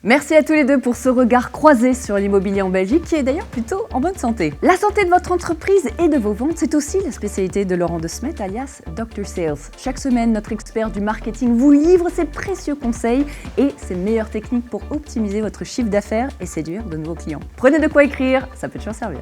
Merci à tous les deux pour ce regard croisé sur l'immobilier en Belgique, qui est d'ailleurs plutôt en bonne santé. La santé de votre entreprise et de vos ventes, c'est aussi la spécialité de Laurent De Smet, alias Dr Sales. Chaque semaine, notre expert du marketing vous livre ses précieux conseils et ses meilleures techniques pour optimiser votre chiffre d'affaires et séduire de nouveaux clients. Prenez de quoi écrire, ça peut toujours servir.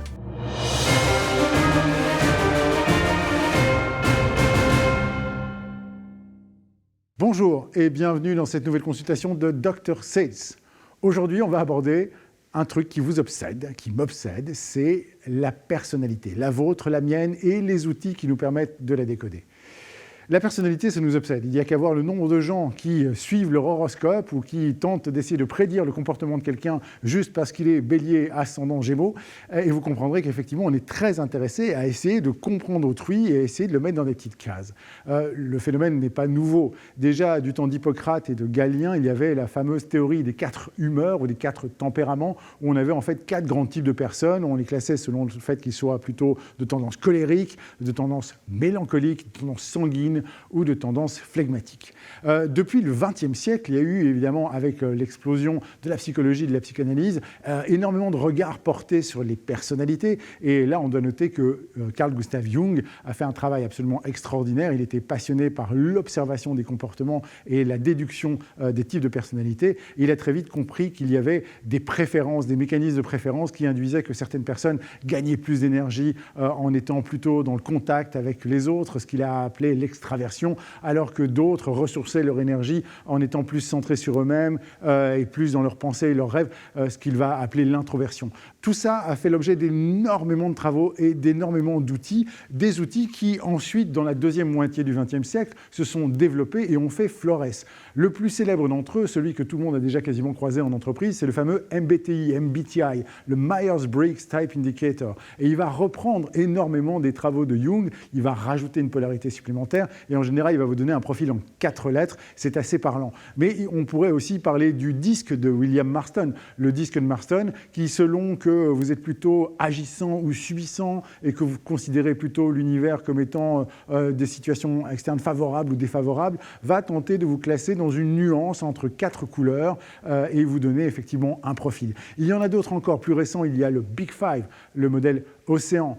Bonjour et bienvenue dans cette nouvelle consultation de Dr Sales. Aujourd'hui, on va aborder un truc qui vous obsède, qui m'obsède, c'est la personnalité, la vôtre, la mienne et les outils qui nous permettent de la décoder. La personnalité, ça nous obsède. Il n'y a qu'à voir le nombre de gens qui suivent leur horoscope ou qui tentent d'essayer de prédire le comportement de quelqu'un juste parce qu'il est bélier, ascendant, gémeaux. Et vous comprendrez qu'effectivement, on est très intéressé à essayer de comprendre autrui et à essayer de le mettre dans des petites cases. Le phénomène n'est pas nouveau. Déjà, du temps d'Hippocrate et de Galien, il y avait la fameuse théorie des 4 humeurs ou des 4 tempéraments, où on avait en fait 4 grands types de personnes. On les classait selon le fait qu'ils soient plutôt de tendance colérique, de tendance mélancolique, de tendance sanguine, ou de tendance flegmatique. Depuis le XXe siècle, il y a eu évidemment, avec l'explosion de la psychologie et de la psychanalyse, énormément de regards portés sur les personnalités. Et là, on doit noter que Carl Gustav Jung a fait un travail absolument extraordinaire. Il était passionné par l'observation des comportements et la déduction des types de personnalités. Il a très vite compris qu'il y avait des préférences, des mécanismes de préférence qui induisaient que certaines personnes gagnaient plus d'énergie en étant plutôt dans le contact avec les autres, ce qu'il a appelé l'extraversion, alors que d'autres ressourçaient leur énergie en étant plus centrés sur eux-mêmes et plus dans leurs pensées et leurs rêves, ce qu'il va appeler l'introversion. Tout ça a fait l'objet d'énormément de travaux et d'énormément d'outils, des outils qui ensuite, dans la deuxième moitié du XXe siècle, se sont développés et ont fait florès. Le plus célèbre d'entre eux, celui que tout le monde a déjà quasiment croisé en entreprise, c'est le fameux MBTI, le Myers-Briggs Type Indicator. Et il va reprendre énormément des travaux de Jung, il va rajouter une polarité supplémentaire et en général, il va vous donner un profil en 4 lettres. C'est assez parlant. Mais on pourrait aussi parler du disque de William Marston. Le disque de Marston qui, selon que vous êtes plutôt agissant ou subissant et que vous considérez plutôt l'univers comme étant des situations externes favorables ou défavorables, va tenter de vous classer dans une nuance entre 4 couleurs et vous donner effectivement un profil. Il y en a d'autres encore plus récents. Il y a le Big Five, le modèle Océan,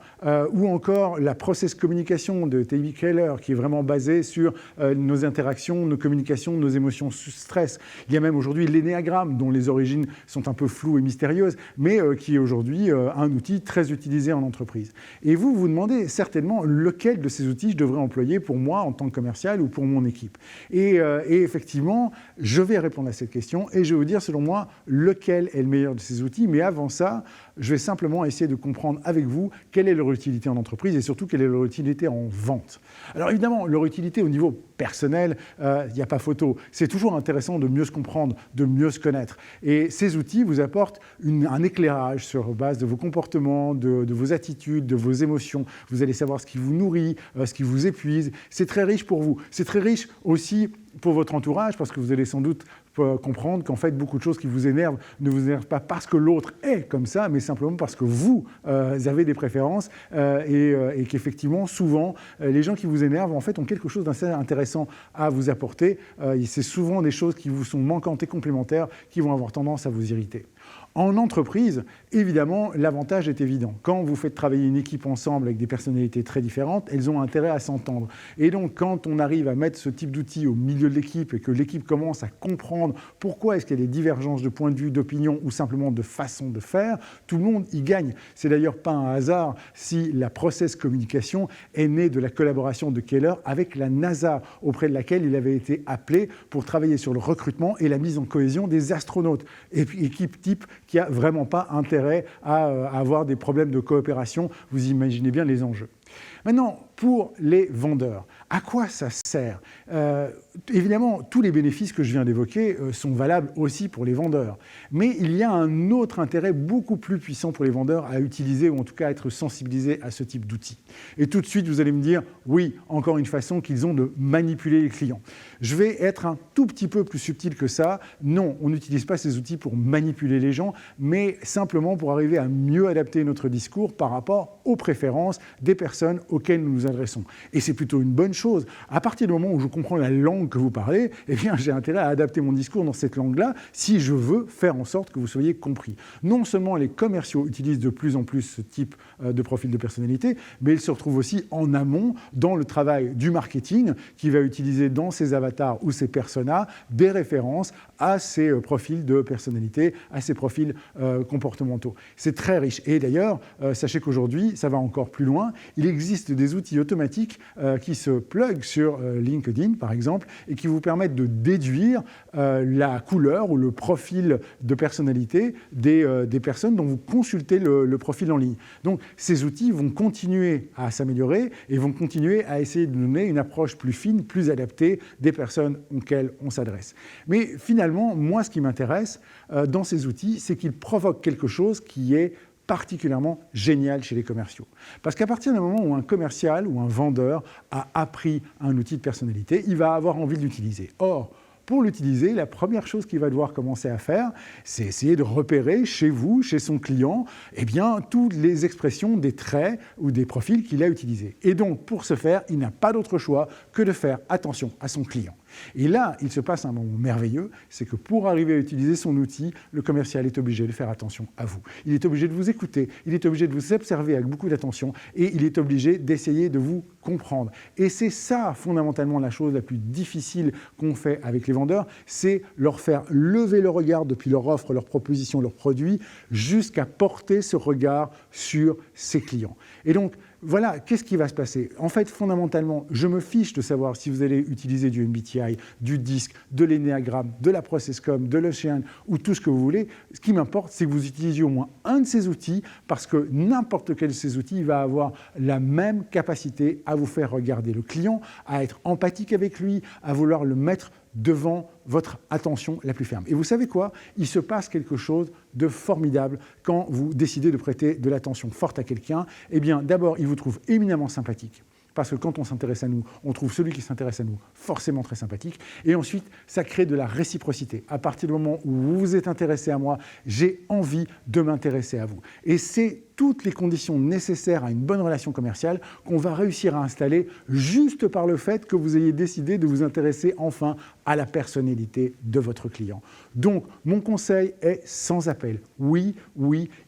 ou encore la process communication de T.B. Keller, qui est vraiment basée sur nos interactions, nos communications, nos émotions sous stress. Il y a même aujourd'hui l'énéagramme, dont les origines sont un peu floues et mystérieuses, mais qui est aujourd'hui un outil très utilisé en entreprise. Et vous vous demandez certainement lequel de ces outils je devrais employer pour moi en tant que commercial ou pour mon équipe. Et effectivement, je vais répondre à cette question et je vais vous dire, selon moi, lequel est le meilleur de ces outils. Mais avant ça, je vais simplement essayer de comprendre avec vous quelle est leur utilité en entreprise et surtout quelle est leur utilité en vente. Alors évidemment, leur utilité au niveau personnel, il n'y a pas photo. C'est toujours intéressant de mieux se comprendre, de mieux se connaître. Et ces outils vous apportent un éclairage sur base de vos comportements, de vos attitudes, de vos émotions. Vous allez savoir ce qui vous nourrit, ce qui vous épuise. C'est très riche pour vous. C'est très riche aussi pour votre entourage, parce que vous allez sans doute comprendre qu'en fait, beaucoup de choses qui vous énervent ne vous énervent pas parce que l'autre est comme ça, mais simplement parce que vous avez des préférences et qu'effectivement, souvent, les gens qui vous énervent, en fait, ont quelque chose d'assez intéressant à vous apporter. C'est souvent des choses qui vous sont manquantes et complémentaires qui vont avoir tendance à vous irriter. En entreprise, évidemment, l'avantage est évident. Quand vous faites travailler une équipe ensemble avec des personnalités très différentes, elles ont intérêt à s'entendre. Et donc, quand on arrive à mettre ce type d'outils au milieu de l'équipe et que l'équipe commence à comprendre pourquoi est-ce qu'il y a des divergences de point de vue, d'opinion ou simplement de façon de faire, tout le monde y gagne. C'est d'ailleurs pas un hasard si la process communication est née de la collaboration de Keller avec la NASA, auprès de laquelle il avait été appelé pour travailler sur le recrutement et la mise en cohésion des astronautes. Et puis, équipe type qui n'a vraiment pas intérêt à avoir des problèmes de coopération. Vous imaginez bien les enjeux. Maintenant, pour les vendeurs, à quoi ça sert ? Évidemment, tous les bénéfices que je viens d'évoquer sont valables aussi pour les vendeurs. Mais il y a un autre intérêt beaucoup plus puissant pour les vendeurs à utiliser, ou en tout cas à être sensibilisés à ce type d'outils. Et tout de suite, vous allez me dire, oui, encore une façon qu'ils ont de manipuler les clients. Je vais être un tout petit peu plus subtil que ça. Non, on n'utilise pas ces outils pour manipuler les gens, mais simplement pour arriver à mieux adapter notre discours par rapport aux préférences des personnes auxquels nous nous adressons. Et c'est plutôt une bonne chose. À partir du moment où je comprends la langue que vous parlez, eh bien, j'ai intérêt à adapter mon discours dans cette langue-là si je veux faire en sorte que vous soyez compris. Non seulement les commerciaux utilisent de plus en plus ce type de profil de personnalité, mais ils se retrouvent aussi en amont dans le travail du marketing qui va utiliser dans ses avatars ou ses personas des références à ces profils de personnalité, à ces profils comportementaux. C'est très riche. Et d'ailleurs, sachez qu'aujourd'hui, ça va encore plus loin. Il existe des outils automatiques qui se pluguent sur LinkedIn, par exemple, et qui vous permettent de déduire la couleur ou le profil de personnalité des personnes dont vous consultez le profil en ligne. Donc, ces outils vont continuer à s'améliorer et vont continuer à essayer de donner une approche plus fine, plus adaptée des personnes auxquelles on s'adresse. Mais finalement, moi, ce qui m'intéresse dans ces outils, c'est qu'ils provoquent quelque chose qui est particulièrement génial chez les commerciaux. Parce qu'à partir du moment où un commercial ou un vendeur a appris un outil de personnalité, il va avoir envie de l'utiliser. Or, pour l'utiliser, la première chose qu'il va devoir commencer à faire, c'est essayer de repérer chez vous, chez son client, eh bien, toutes les expressions des traits ou des profils qu'il a utilisés. Et donc, pour ce faire, il n'a pas d'autre choix que de faire attention à son client. Et là, il se passe un moment merveilleux, c'est que pour arriver à utiliser son outil, le commercial est obligé de faire attention à vous. Il est obligé de vous écouter, il est obligé de vous observer avec beaucoup d'attention et il est obligé d'essayer de vous comprendre. Et c'est ça, fondamentalement, la chose la plus difficile qu'on fait avec les vendeurs, c'est leur faire lever le regard depuis leur offre, leur proposition, leur produit, jusqu'à porter ce regard sur ses clients. Et donc, voilà, qu'est-ce qui va se passer? En fait, fondamentalement, je me fiche de savoir si vous allez utiliser du MBTI, du DISC, de l'énéagramme, de la ProcessCom, de l'Ocean ou tout ce que vous voulez. Ce qui m'importe, c'est que vous utilisiez au moins un de ces outils parce que n'importe quel de ces outils va avoir la même capacité à vous faire regarder le client, à être empathique avec lui, à vouloir le mettre devant votre attention la plus ferme. Et vous savez quoi? Il se passe quelque chose de formidable quand vous décidez de prêter de l'attention forte à quelqu'un. Eh bien, d'abord, il vous trouve éminemment sympathique. Parce que quand on s'intéresse à nous, on trouve celui qui s'intéresse à nous forcément très sympathique. Et ensuite, ça crée de la réciprocité. À partir du moment où vous vous êtes intéressé à moi, j'ai envie de m'intéresser à vous. Et c'est toutes les conditions nécessaires à une bonne relation commerciale qu'on va réussir à installer juste par le fait que vous ayez décidé de vous intéresser enfin à la personnalité de votre client. Donc, mon conseil est sans appel. Oui,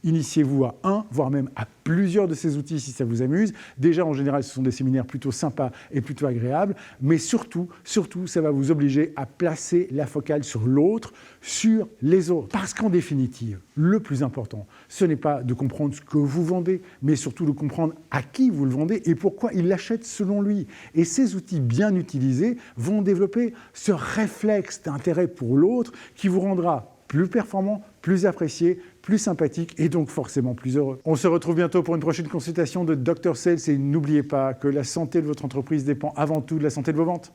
initiez-vous à un, voire même à plusieurs de ces outils si ça vous amuse. Déjà, en général, ce sont des séminaires plutôt sympas et plutôt agréables, mais surtout, ça va vous obliger à placer la focale sur l'autre, sur les autres. Parce qu'en définitive, le plus important, ce n'est pas de comprendre ce que vous vendez, mais surtout de comprendre à qui vous le vendez et pourquoi il l'achète selon lui. Et ces outils bien utilisés vont développer ce réflexe d'intérêt pour l'autre qui vous rendra plus performant, plus apprécié, plus sympathique et donc forcément plus heureux. On se retrouve bientôt pour une prochaine consultation de Dr Sales et n'oubliez pas que la santé de votre entreprise dépend avant tout de la santé de vos ventes.